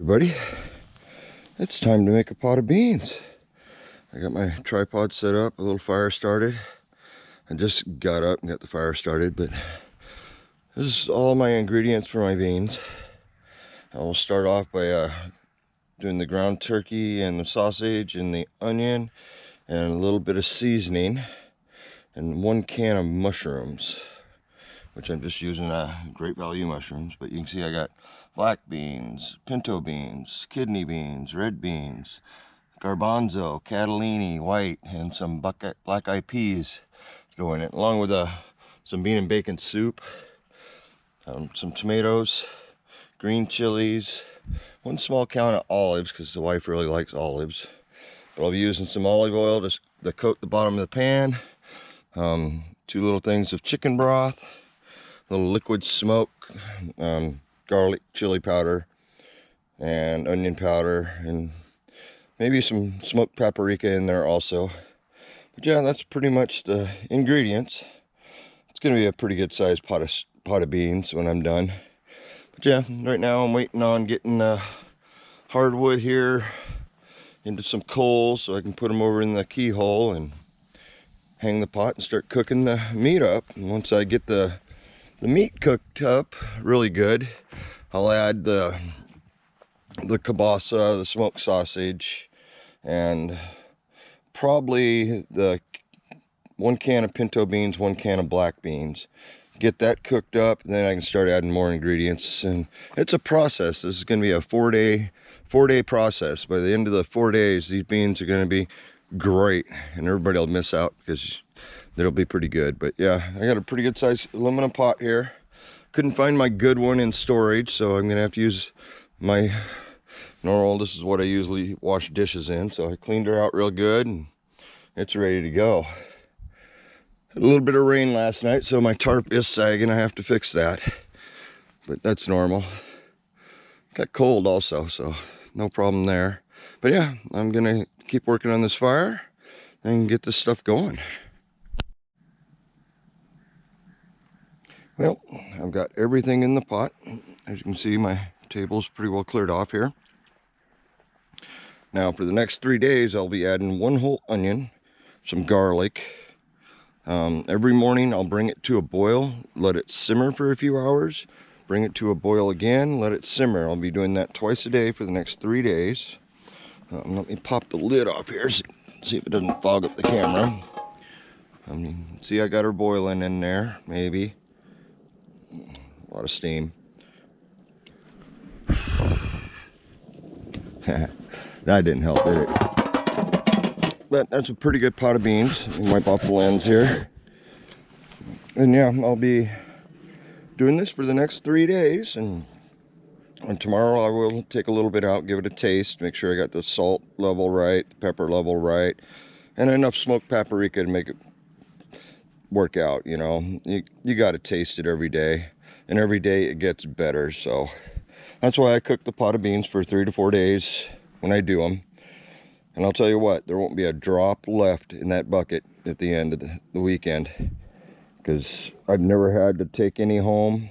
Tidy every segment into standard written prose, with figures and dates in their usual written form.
Everybody, it's time to make a pot of beans. I got my tripod set up, a little fire started. I just got up and got the fire started, but this is all my ingredients for my beans. I will start off by doing the ground turkey and the sausage and the onion and a little bit of seasoning and 1 can of mushrooms, which I'm just using Great Value mushrooms. But you can see I got black beans, pinto beans, kidney beans, red beans, garbanzo, catalini, white, and some black eyed peas go in it, along with some bean and bacon soup, some tomatoes, green chilies, 1 small can of olives because the wife really likes olives. But I'll be using some olive oil just to coat the bottom of the pan, 2 little things of chicken broth, little liquid smoke, garlic chili powder, and onion powder, and maybe some smoked paprika in there also. But yeah, that's pretty much the ingredients. It's gonna be a pretty good sized pot of beans when I'm done. But yeah, right now I'm waiting on getting hardwood here into some coals so I can put them over in the keyhole and hang the pot and start cooking the meat up. And once I get the meat cooked up really good, I'll add the kielbasa, the smoked sausage, and probably the 1 can of pinto beans, 1 can of black beans. Get that cooked up, and then I can start adding more ingredients. And it's a process. This is going to be a 4-day process. By the end of the 4 days, these beans are going to be great, and everybody will miss out because they'll be pretty good. But yeah, I got a pretty good sized aluminum pot here. Couldn't find my good one in storage, so I'm gonna have to use my normal. This is what I usually wash dishes in. So I cleaned her out real good and it's ready to go. Had a little bit of rain last night, so my tarp is sagging. I have to fix that, but that's normal. Got cold also, so no problem there. But yeah, I'm gonna keep working on this fire and get this stuff going. Well, I've got everything in the pot. As you can see, my table's pretty well cleared off here. Now for the next 3 days, I'll be adding 1 whole onion, some garlic. Every morning I'll bring it to a boil, let it simmer for a few hours, bring it to a boil again, let it simmer. I'll be doing that twice a day for the next 3 days. Let me pop the lid off here, see if it doesn't fog up the camera. See, I got her boiling in there, maybe. A lot of steam. That didn't help, did it? But that's a pretty good pot of beans. Let me wipe off the lens here. And yeah, I'll be doing this for the next 3 days. And tomorrow I will take a little bit out, give it a taste, make sure I got the salt level right, the pepper level right, and enough smoked paprika to make it work out, you know. You got to taste it every day. And every day it gets better. So that's why I cook the pot of beans for 3 to 4 days when I do them. And I'll tell you what, there won't be a drop left in that bucket at the end of the weekend, because I've never had to take any home.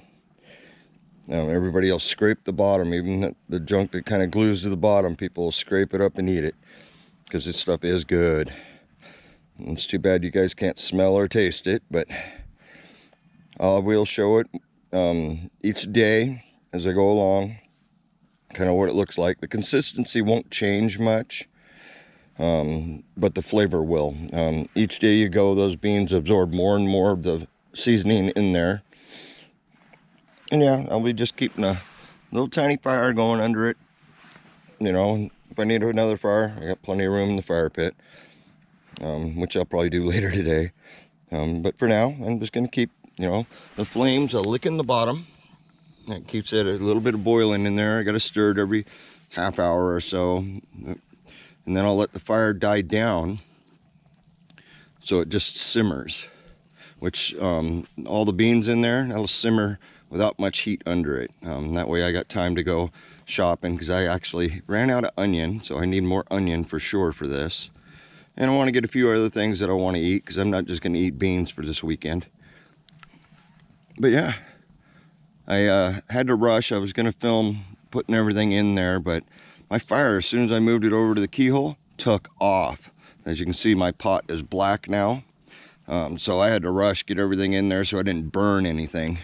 Everybody will scrape the bottom, even the junk that kind of glues to the bottom. People will scrape it up and eat it because this stuff is good. And it's too bad you guys can't smell or taste it, but I will show it each day as I go along, kind of what it looks like. The consistency won't change much, but the flavor will. Each day you go, those beans absorb more and more of the seasoning in there. And yeah, I'll be just keeping a little tiny fire going under it. You know, if I need another fire, I got plenty of room in the fire pit, which I'll probably do later today. But for now, I'm just gonna keep, you know, the flames a licking the bottom. That keeps it a little bit of boiling in there. I got to stir it every half hour or so. And then I'll let the fire die down so it just simmers. Which, all the beans in there, that'll simmer without much heat under it. That way I got time to go shopping, because I actually ran out of onion. So I need more onion for sure for this. And I want to get a few other things that I want to eat, because I'm not just going to eat beans for this weekend. But yeah, I had to rush. I was going to film putting everything in there, but my fire, as soon as I moved it over to the keyhole, took off. As you can see, my pot is black now. So I had to rush, get everything in there so I didn't burn anything.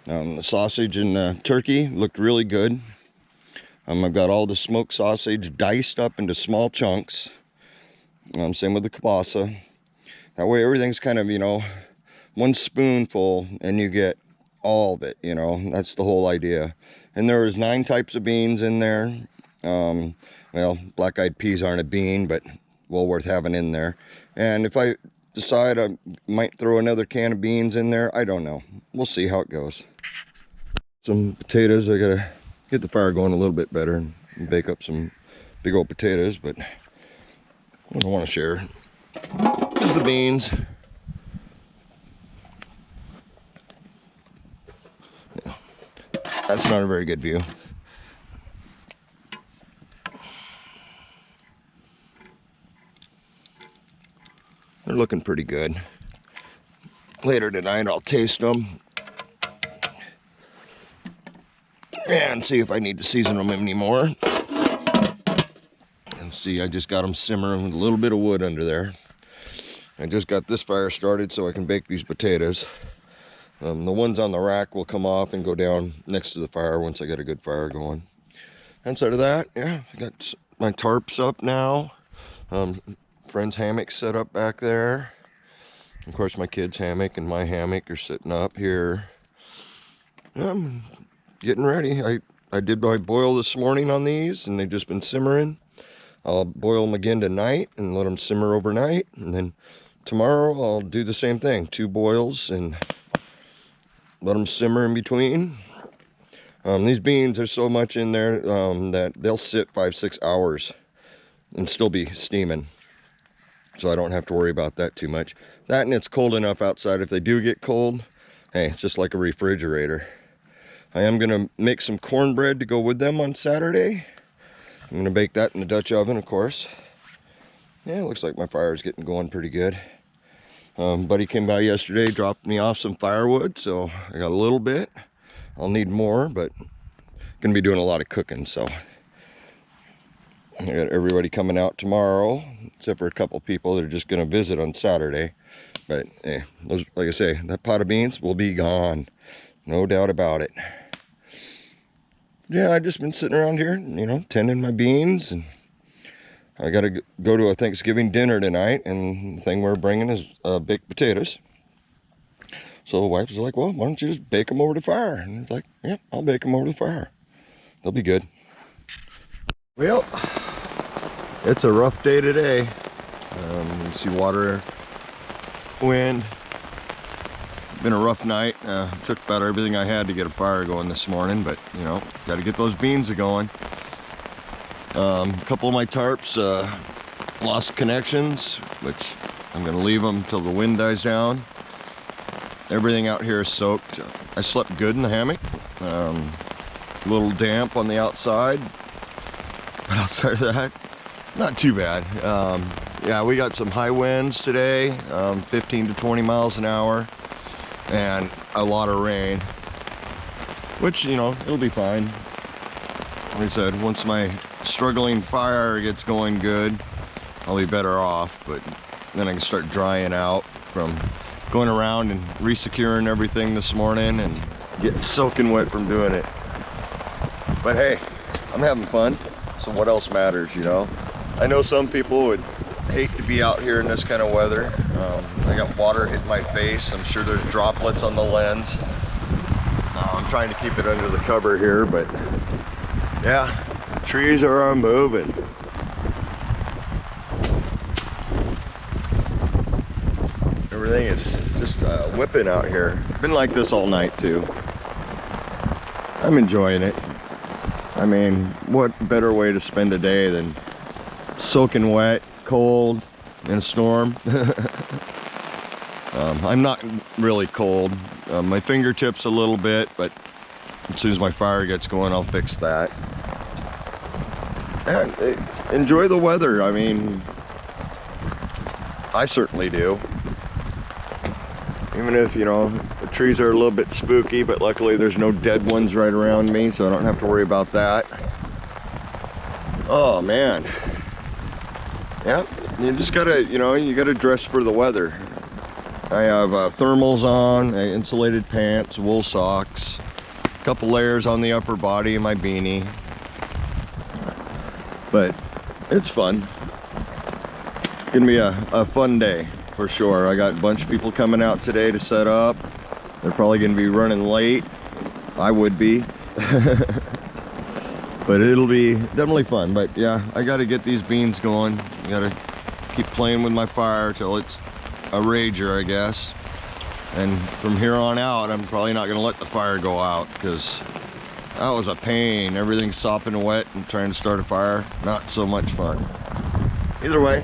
The sausage and the turkey looked really good. I've got all the smoked sausage diced up into small chunks. Same with the kielbasa. That way everything's kind of, you know, one spoonful and you get all of it, you know. That's the whole idea. And there was 9 types of beans in there. Well, black-eyed peas aren't a bean, but well worth having in there. And if I decide I might throw another can of beans in there, I don't know. We'll see how it goes. Some potatoes. I gotta get the fire going a little bit better and bake up some big old potatoes, but I don't want to share. Here's the beans. Yeah. That's not a very good view. They're looking pretty good. Later tonight I'll taste them and see if I need to season them anymore. And see, I just got them simmering with a little bit of wood under there. I just got this fire started so I can bake these potatoes. The ones on the rack will come off and go down next to the fire once I get a good fire going. Outside of that, yeah, I got my tarps up now. Friend's hammock set up back there. Of course, my kid's hammock and my hammock are sitting up here. I'm getting ready. I did my boil this morning on these, and they've just been simmering. I'll boil them again tonight and let them simmer overnight. And then tomorrow I'll do the same thing. 2 boils and let them simmer in between. These beans, there's so much in there that they'll sit 5-6 hours and still be steaming. So I don't have to worry about that too much. That, and it's cold enough outside. If they do get cold, hey, it's just like a refrigerator. I am going to make some cornbread to go with them on Saturday. I'm going to bake that in the Dutch oven, of course. Yeah, it looks like my fire is getting going pretty good. Buddy came by yesterday, dropped me off some firewood, so I got a little bit. I'll need more, but I'm going to be doing a lot of cooking, so. I got everybody coming out tomorrow, except for a couple people that are just going to visit on Saturday. But hey, those, like I say, that pot of beans will be gone. No doubt about it. Yeah, I've just been sitting around here, you know, tending my beans. And I got to go to a Thanksgiving dinner tonight. And the thing we're bringing is baked potatoes. So the wife was like, well, why don't you just bake them over the fire? And it's like, yeah, I'll bake them over the fire. They'll be good. Well, it's a rough day today. You see water, wind. Been a rough night. Took about everything I had to get a fire going this morning, but you know, got to get those beans going. A couple of my tarps lost connections, which I'm going to leave them until the wind dies down. Everything out here is soaked. I slept good in the hammock. A little damp on the outside. But outside of that, not too bad. Yeah, we got some high winds today, 15 to 20 miles an hour, and a lot of rain, which, you know, it'll be fine. Like I said, once my struggling fire gets going good, I'll be better off, but then I can start drying out from going around and resecuring everything this morning and getting soaking wet from doing it. But hey, I'm having fun. So what else matters, you know? I know some people would hate to be out here in this kind of weather. I got water hitting my face. I'm sure there's droplets on the lens. I'm trying to keep it under the cover here, but yeah, the trees are moving. Everything is just whipping out here. Been like this all night too. I'm enjoying it. I mean, what better way to spend a day than soaking wet, cold, in a storm? I'm not really cold. My fingertips a little bit, but as soon as my fire gets going, I'll fix that. And enjoy the weather. I mean, I certainly do. Even if, you know, the trees are a little bit spooky, but luckily there's no dead ones right around me, so I don't have to worry about that. Oh man. Yep, you just gotta, you know, you gotta dress for the weather. I have thermals on, insulated pants, wool socks, a couple layers on the upper body of my beanie. But it's fun. It's gonna be a fun day for sure. I got a bunch of people coming out today to set up. They're probably gonna be running late. I would be. But it'll be definitely fun. But yeah, I gotta get these beans going. I gotta keep playing with my fire till it's a rager, I guess. And from here on out, I'm probably not gonna let the fire go out, because that was a pain. Everything's sopping wet and trying to start a fire, not so much fun. Either way,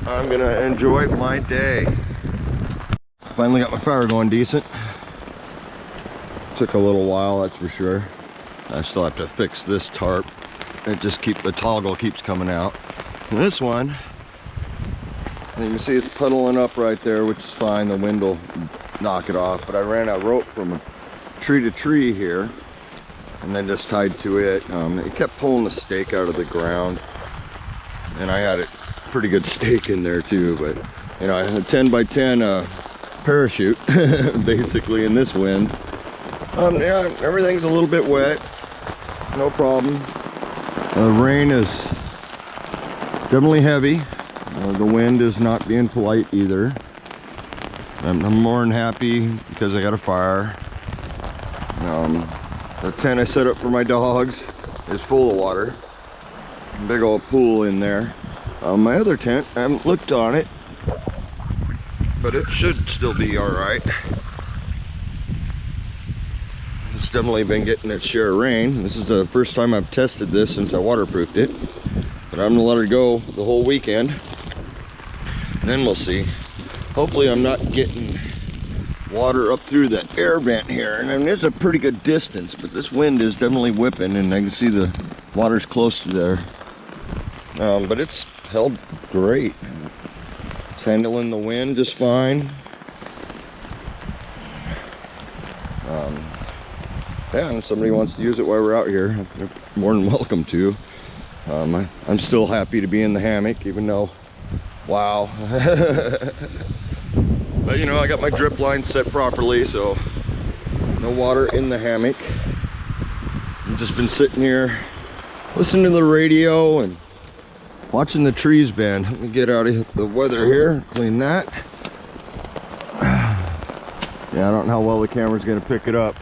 I'm gonna enjoy my day. Finally got my fire going decent. Took a little while, that's for sure. I still have to fix this tarp. The toggle keeps coming out. And this one, you can see it's puddling up right there, which is fine. The wind will knock it off. But I ran a rope from tree to tree here, and then just tied to it. It kept pulling the stake out of the ground, and I had a pretty good stake in there too. But you know, I had a 10 by 10 parachute, basically, in this wind. Yeah, everything's a little bit wet. No problem. The rain is definitely heavy. The wind is not being polite either. I'm more than happy because I got a fire. The tent I set up for my dogs is full of water. Big old pool in there. My other tent, I haven't looked on it, but it should still be all right. It's definitely been getting its share of rain. This is the first time I've tested this since I waterproofed it. But I'm gonna let it go the whole weekend. And then we'll see. Hopefully I'm not getting water up through the air vent here. And I mean, it's a pretty good distance, but this wind is definitely whipping, and I can see the water's close to there. But it's held great. It's handling the wind just fine. Yeah, and if somebody wants to use it while we're out here, they're more than welcome to. I'm still happy to be in the hammock, even though, wow. But you know, I got my drip line set properly, so no water in the hammock. I've just been sitting here listening to the radio and watching the trees bend. Let me get out of the weather here, clean that. Yeah, I don't know how well the camera's gonna pick it up.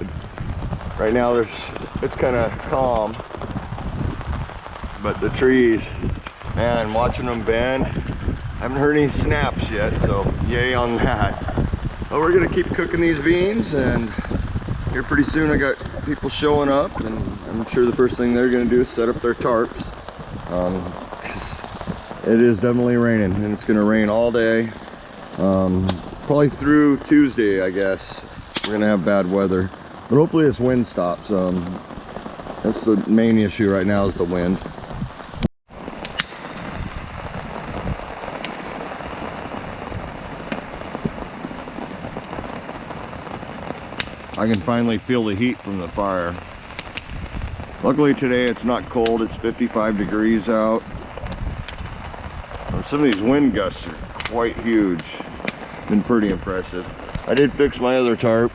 Right now it's kind of calm, but the trees, man, watching them bend. I haven't heard any snaps yet, so yay on that. But we're gonna keep cooking these beans, and here pretty soon I got people showing up, and I'm sure the first thing they're gonna do is set up their tarps. It is definitely raining, and it's gonna rain all day. Probably through Tuesday, I guess. We're gonna have bad weather. But hopefully this wind stops. That's the main issue right now, is the wind. I can finally feel the heat from the fire. Luckily today it's not cold, it's 55 degrees out. Some of these wind gusts are quite huge. Been pretty impressive. I did fix my other tarp.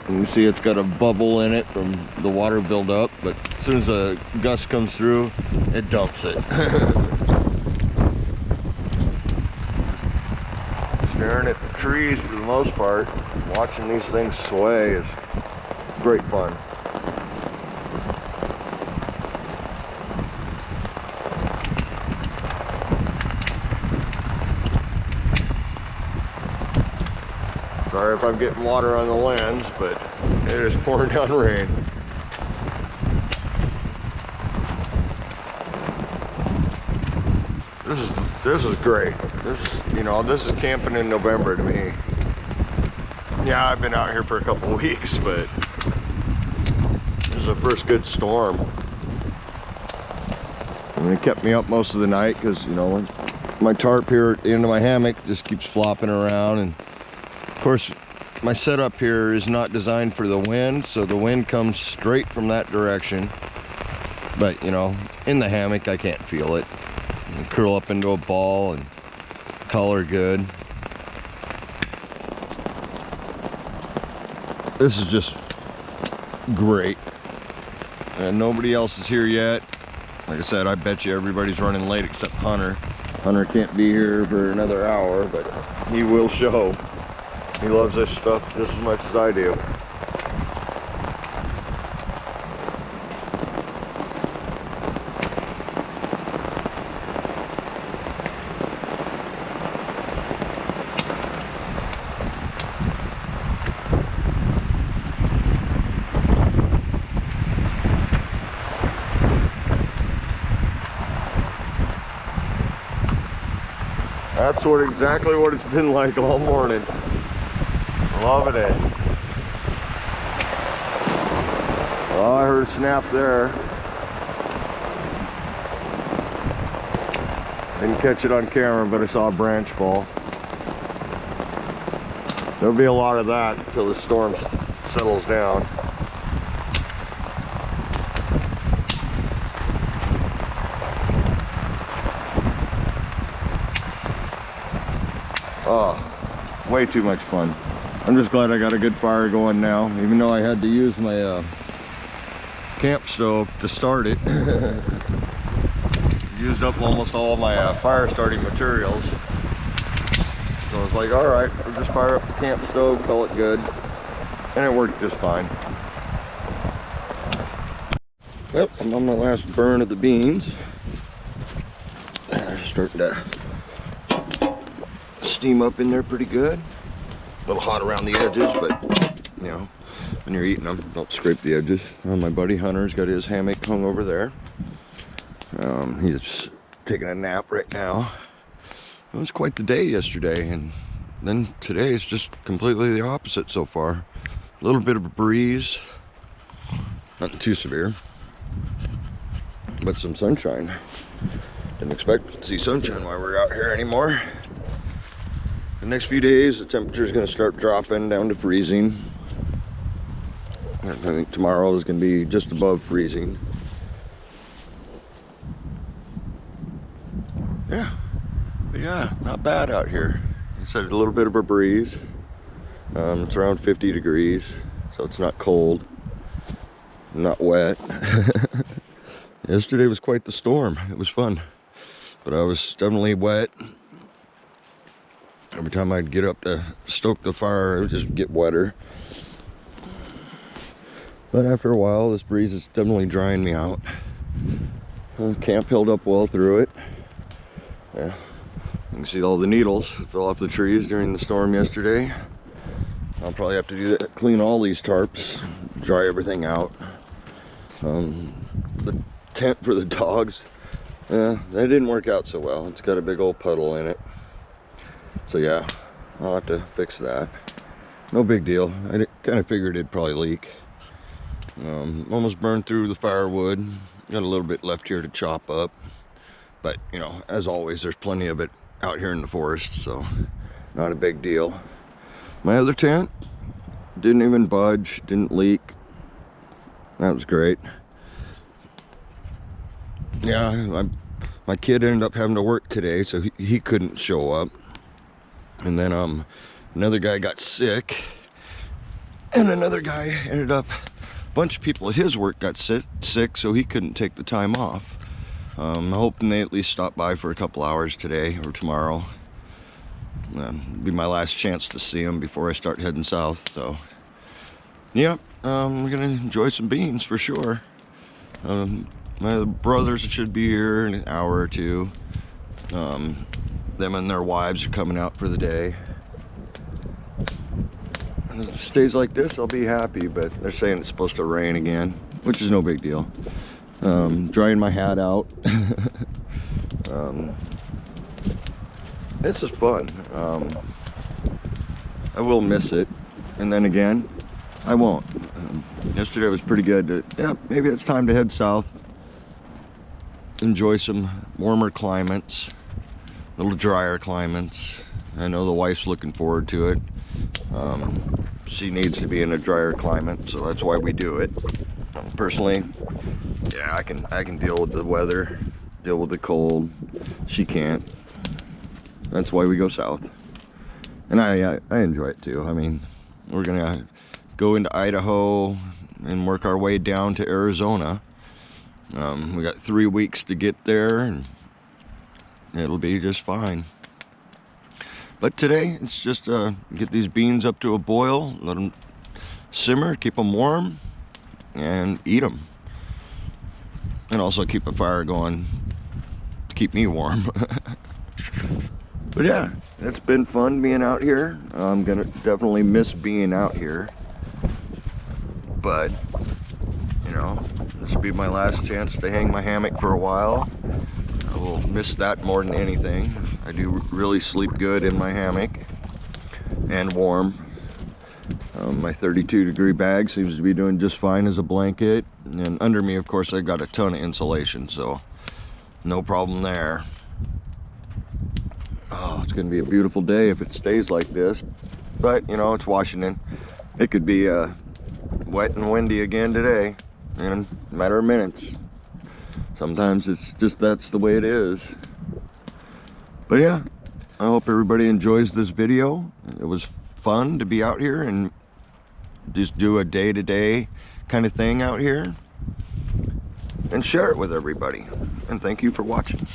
And you see it's got a bubble in it from the water buildup, but as soon as a gust comes through, it dumps it. Staring at the trees for the most part, watching these things sway is great fun. Sorry if I'm getting water on the lens, but it is pouring down rain. This is great. This is camping in November to me. Yeah, I've been out here for a couple of weeks, but this is the first good storm. And it kept me up most of the night because, you know, my tarp here at the end of my hammock just keeps flopping around, and of course my setup here is not designed for the wind, so the wind comes straight from that direction. But you know, in the hammock I can't feel it. I curl up into a ball and color good. This is just great. And nobody else is here yet. Like I said, I bet you everybody's running late except Hunter. Hunter can't be here for another hour, but he will show. He loves this stuff just as much as I do. That's exactly what it's been like all morning. Loving it. Oh, I heard a snap there. Didn't catch it on camera, but I saw a branch fall. There'll be a lot of that until the storm settles down. Oh, way too much fun. I'm just glad I got a good fire going now, even though I had to use my camp stove to start it. Used up almost all my fire starting materials. So I was like, all right, I'll just fire up the camp stove, call it good. And it worked just fine. Well, I'm on my last burn of the beans. They're starting to steam up in there pretty good. A little hot around the edges, but you know, when you're eating them, don't scrape the edges. My buddy Hunter's got his hammock hung over there. He's taking a nap right now. It was quite the day yesterday, and then today is just completely the opposite so far. A little bit of a breeze, nothing too severe, but some sunshine. Didn't expect to see sunshine while we're out here anymore. The next few days, the temperature is going to start dropping down to freezing. I think tomorrow is going to be just above freezing. Yeah, but yeah, not bad out here. Like I said, a little bit of a breeze. It's around 50 degrees, so it's not cold, not wet. Yesterday was quite the storm. It was fun, but I was definitely wet. Every time I'd get up to stoke the fire, it would just get wetter. But after a while, this breeze is definitely drying me out. Camp held up well through it. Yeah, you can see all the needles fell off the trees during the storm yesterday. I'll probably have to do that, clean all these tarps, dry everything out. The tent for the dogs, that didn't work out so well. It's got a big old puddle in it. So yeah, I'll have to fix that. No big deal. I kind of figured it'd probably leak. Almost burned through the firewood. Got a little bit left here to chop up. But, you know, as always, there's plenty of it out here in the forest, so not a big deal. My other tent didn't even budge, didn't leak. That was great. Yeah, my kid ended up having to work today, so he couldn't show up. And then another guy got sick, and another guy ended up, a bunch of people at his work got sick, so he couldn't take the time off. I'm hoping they at least stop by for a couple hours today or tomorrow. It'll be my last chance to see them before I start heading south. So yeah, we're gonna enjoy some beans for sure. My brothers should be here in an hour or two. Them and their wives are coming out for the day. And if it stays like this, I'll be happy, but they're saying it's supposed to rain again, which is no big deal. Drying my hat out. This is fun. I will miss it, and then again, I won't. Yesterday was pretty good. Yeah, maybe it's time to head south. Enjoy some warmer climates, a little drier climates. I know the wife's looking forward to it. she needs to be in a drier climate, so that's why we do it. Personally, yeah, I can deal with the weather, deal with the cold. She can't. That's why we go south. And I enjoy it too. I mean, we're gonna go into Idaho and work our way down to Arizona. We got 3 weeks to get there, and it'll be just fine. But today, it's just get these beans up to a boil, let them simmer, keep them warm, and eat them. And also keep a fire going to keep me warm. But yeah, it's been fun being out here. I'm gonna definitely miss being out here. But, you know, this will be my last chance to hang my hammock for a while. I will miss that more than anything. I do really sleep good in my hammock and warm. My 32-degree bag seems to be doing just fine as a blanket. And under me, of course, I got a ton of insulation, so no problem there. Oh, it's gonna be a beautiful day if it stays like this. But, you know, it's Washington. It could be wet and windy again today in a matter of minutes. Sometimes it's just, that's the way it is. But yeah, I hope everybody enjoys this video. It was fun to be out here and just do a day-to-day kind of thing out here and share it with everybody. And thank you for watching.